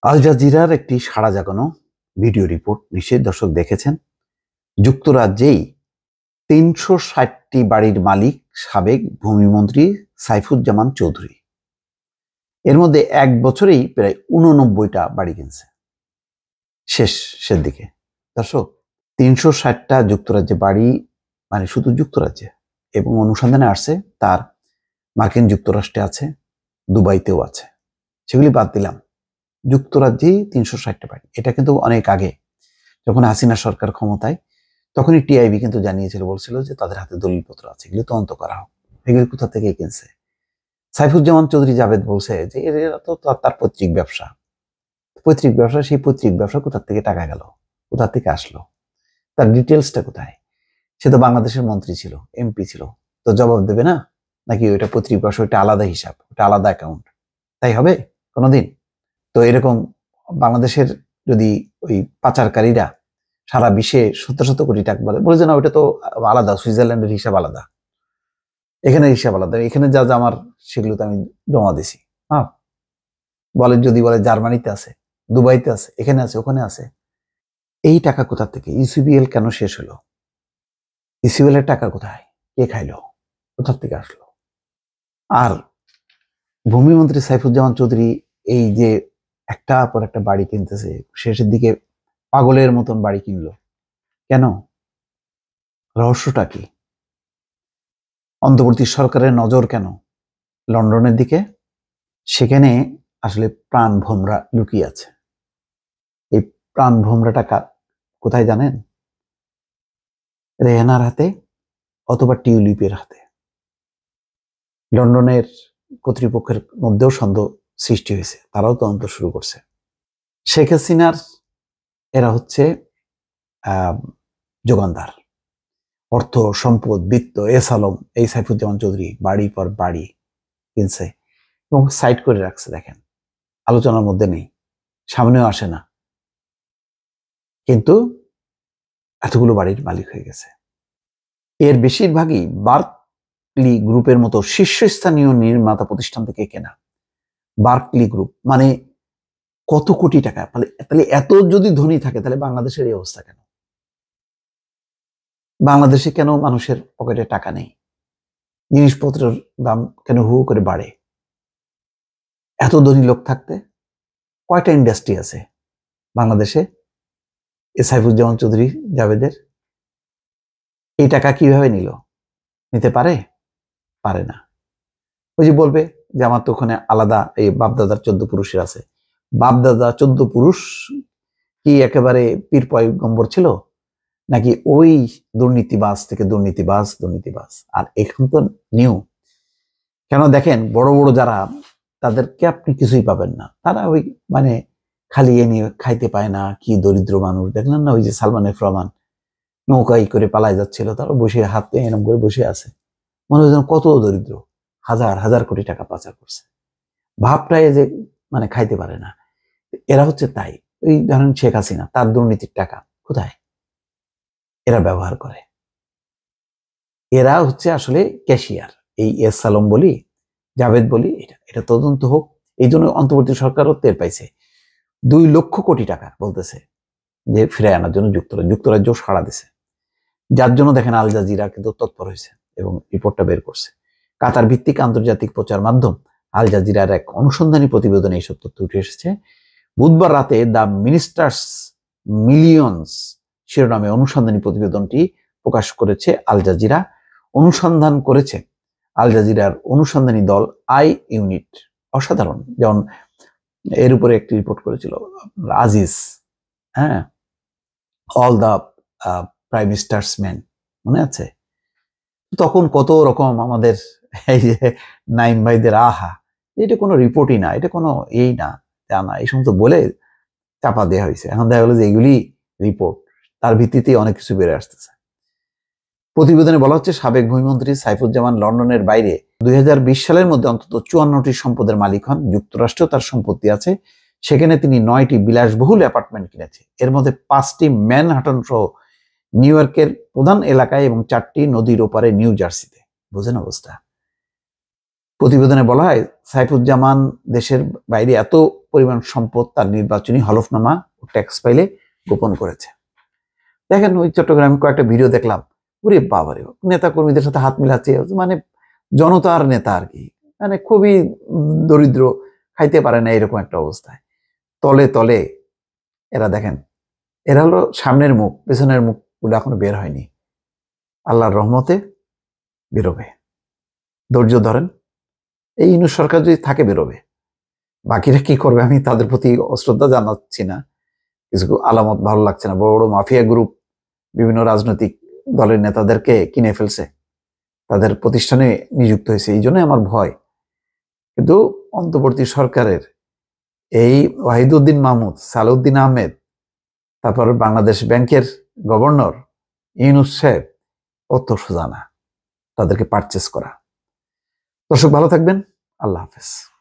আল জাজিরার একটি সাড়া জাগানো ভিডিও রিপোর্ট নিশ্চয়ই দর্শক দেখেছেন। যুক্তরাজ্যেই ৩৬০টি বাড়ির মালিক সাবেক ভূমিমন্ত্রী সাইফুজ্জামান চৌধুরী। এর মধ্যে এক বছরেই প্রায় ৮৯টা বাড়ি কিনছে। শেষের দিকে দর্শক ৩৬০টা যুক্তরাজ্যে বাড়ি, মানে শুধু যুক্তরাজ্যে, এবং অনুসন্ধানে আসছে তার মার্কিন যুক্তরাষ্ট্রে আছে, দুবাইতেও আছে। সেগুলি বাদ দিলাম, যুক্তরাজ্যেই ৩৬০টা বাড়ি। এটা কিন্তু অনেক আগে, যখন হাসিনা সরকার ক্ষমতায়, তখনই টিআইবি কিন্তু জানিয়েছিল, বলছিল যে তাদের হাতে দলিলপত্র আছে, এগুলো তদন্ত করা হোক, এগুলি কোথা থেকে কিনছে। সাইফুজ্জামান চৌধুরী জাভেদ বলছে যে এরা তো তার পৈতৃক ব্যবসা, সেই পৈতৃক ব্যবসা কোথা থেকে টাকা গেল, কোথা থেকে আসলো, তার ডিটেলসটা কোথায়। সে তো বাংলাদেশের মন্ত্রী ছিল, এমপি ছিল, তো জবাব দেবে না? নাকি ওইটা পৈতৃক ব্যবসা, ওইটা আলাদা হিসাব, ওটা আলাদা অ্যাকাউন্ট, তাই হবে কোনোদিন? তো এরকম বাংলাদেশের যদি ওই পাচারকারীরা সারা বিশ্বে শত শত কোটি টাকা বলে যে না ওইটা তো আলাদা, সুইজারল্যান্ডের হিসাব আলাদা, এখানে হিসাব আলাদা, এখানে যা যা আমার সেগুলো তো আমি জমা দিছি। হ্যাঁ, বলে যদি বলে জার্মানিতে আছে, দুবাইতে আছে, এখানে আছে, ওখানে আছে। এই টাকা কোথা থেকে? ইউসিবিএল কেন শেষ হলো? ইউসিবিএল এর টাকা কোথায়? কে খাইলো? কোথা থেকে আসলো? আর ভূমিমন্ত্রী সাইফুজ্জামান চৌধুরী এই যে একটার পর একটা বাড়ি কিনতেছে, শেষের দিকে পাগলের মতন বাড়ি কিনলো কেন? রহস্যটা কি? অন্তর্বর্তী সরকারের নজর কেন লন্ডনের দিকে? সেখানে আসলে প্রাণ ভোমরা লুকিয়ে আছে। এই প্রাণ ভোমরাটা কোথায় জানেন? রেহানার হাতে অথবা টিউলিপের হাতে। লন্ডনের কর্তৃপক্ষের মধ্যেও সন্দেহ সৃষ্টি হয়েছে, তারাও তদন্ত শুরু করছে। শেখ হাসিনার এরা হচ্ছে যোগানদার, অর্থ সম্পদ বিত্ত এসালম, এই সাইফুজ্জামান চৌধুরী বাড়ি পর বাড়ি কিনছে এবং সাইড করে রাখছে। দেখেন, আলোচনার মধ্যে নেই, সামনেও আসে না, কিন্তু এতগুলো বাড়ির মালিক হয়ে গেছে। এর বেশিরভাগই বার্কলি গ্রুপের মতো শীর্ষস্থানীয় নির্মাতা প্রতিষ্ঠান থেকে কেনা। বার্কলি গ্রুপ মানে কত কোটি টাকা, তাহলে এত যদি ধনী থাকে তাহলে বাংলাদেশের এই অবস্থা কেন? বাংলাদেশে কেন মানুষের পকেটে টাকা নেই? জিনিসপত্রের দাম কেন হু করে বাড়ে? এত ধনী লোক থাকতে কয়টা ইন্ডাস্ট্রি আছে বাংলাদেশে? এ সাইফুজ্জামান চৌধুরী জাভেদের এই টাকা কিভাবে নিল? নিতে পারে? পারে না। ওই যে বলবে যে আমার তো ওখানে আলাদা এই বাপদাদার 14 পুরুষের আছে। বাপদাদা 14 পুরুষ কি একেবারে পীর পয়গম্বর ছিল, নাকি ওই দুর্নীতিবাজ থেকে দুর্নীতিবাজ? আর এখন তো নিউ। কেন দেখেন, বড় বড় যারা, তাদেরকে আপনি কিছুই পাবেন না, তারা ওই মানে খালি এ নিয়ে খাইতে পায় না, কি দরিদ্র মানুষ। দেখলেন না ওই যে সালমান এফ রহমান নৌকাই করে পালায় যাচ্ছিল, তারা বসে হাতে এরম করে বসে আছে, মনে হয় কত দরিদ্র, হাজার হাজার কোটি টাকা পাচার করছে, ভাবটাই যে মানে খাইতে পারে না। এরা হচ্ছে তাই। ওই ধরেন শেখ হাসিনা, তার দুর্নীতির টাকা কোথায় এরা ব্যবহার করে? এরা হচ্ছে আসলে ক্যাশিয়ার। এই এস সালম বলি, জাভেদ বলি, এটা তদন্ত হোক। এই জন্য অন্তর্বর্তী সরকারও টের পাইছে। 2 লক্ষ কোটি টাকা বলতেছে যে ফিরে আনার জন্য যুক্তরাজ্য সাড়া দিছে, যার জন্য দেখেন আল জাজিরা কিন্তু তৎপর হয়েছে এবং রিপোর্টটা বের করছে। কাতার ভিত্তিক আন্তর্জাতিক প্রচার মাধ্যম আল জাজিরার এক অনুসন্ধানী প্রতিবেদনে এইসব তথ্য উঠে এসেছে। বুধবার রাতে দ্য মিনিস্টার্স মিলিয়নস শিরোনামে অনুসন্ধানী প্রতিবেদনটি প্রকাশ করেছে আল জাজিরা। অনুসন্ধান করেছে আল জাজিরার অনুসন্ধানী দল আই ইউনিট। অসাধারণ। যেমন এর উপরে একটি রিপোর্ট করেছিল আজিজ, হ্যাঁ, all the prime ministers man, মনে আছে? তখন কত রকম আমাদের এই যে নাইম ভাইদের আহা, এটা কোনো রিপোর্টই না, এটা কোনো এই না, তা না, এই সমস্ত বলে চাপা দেওয়া হয়েছে। এখন দেখা গেলো যে এগুলি রিপোর্ট, তার ভিত্তিতেই অনেক কিছু বেড়ে আসতেছে। প্রতিবেদনে বলা হচ্ছে সাবেক ভূমিমন্ত্রী সাইফুজ্জামান লন্ডনের বাইরে 2020 সালের মধ্যে অন্তত 54টি সম্পদের মালিক হন। যুক্তরাষ্ট্রেও তার সম্পত্তি আছে, সেখানে তিনি 9টি বিলাসবহুল অ্যাপার্টমেন্ট কিনেছে, এর মধ্যে 5টি ম্যানহাটন সহ নিউ ইয়র্কের প্রধান এলাকায় এবং 4টি নদীর ওপারে নিউ জার্সিতে। বোঝেন অবস্থা? প্রতিবেদনে বলা হয় সাইফুজ্জামান দেশের বাইরে এত পরিমাণ সম্পদ তার নির্বাচনী হলফনামা ও ট্যাক্স ফাইলে গোপন করেছে। দেখেন ওই চট্টগ্রামে কয়েকটা ভিডিও দেখলাম, ওরে বাবারে, নেতা কর্মীদের সাথে হাত মিলাচ্ছে, মানে জনতার নেতা আর কি, মানে খুবই দরিদ্র, খাইতে পারে না এরকম একটা অবস্থায়। তলে তলে এরা দেখেন, এরা হলো সামনের মুখ, পেছনের মুখগুলো এখনো বের হয়নি, আল্লাহর রহমতে বেরোবে। ধৈর্য ধরেন, এই ইউনূস সরকার যদি থাকে বেরোবে। বাকিরা কি করবে আমি তাদের প্রতি অশ্রদ্ধা জানাচ্ছি না, কিছু আলামত ভালো লাগছে না। বড় বড় মাফিয়া গ্রুপ বিভিন্ন রাজনৈতিক দলের নেতাদেরকে কিনে ফেলছে, তাদের প্রতিষ্ঠানে নিযুক্ত হয়েছে, এই জন্য আমার ভয়। কিন্তু অন্তর্বর্তী সরকারের এই ওয়াহিদুদ্দিন মাহমুদ, সালাউদ্দিন আহমেদ, তারপর বাংলাদেশ ব্যাংকের গভর্নর ইউনূস সাহেব অত সোজা না তাদেরকে পারচেস করা। দর্শক ভালো থাকবেন, আল্লাহ হাফেজ।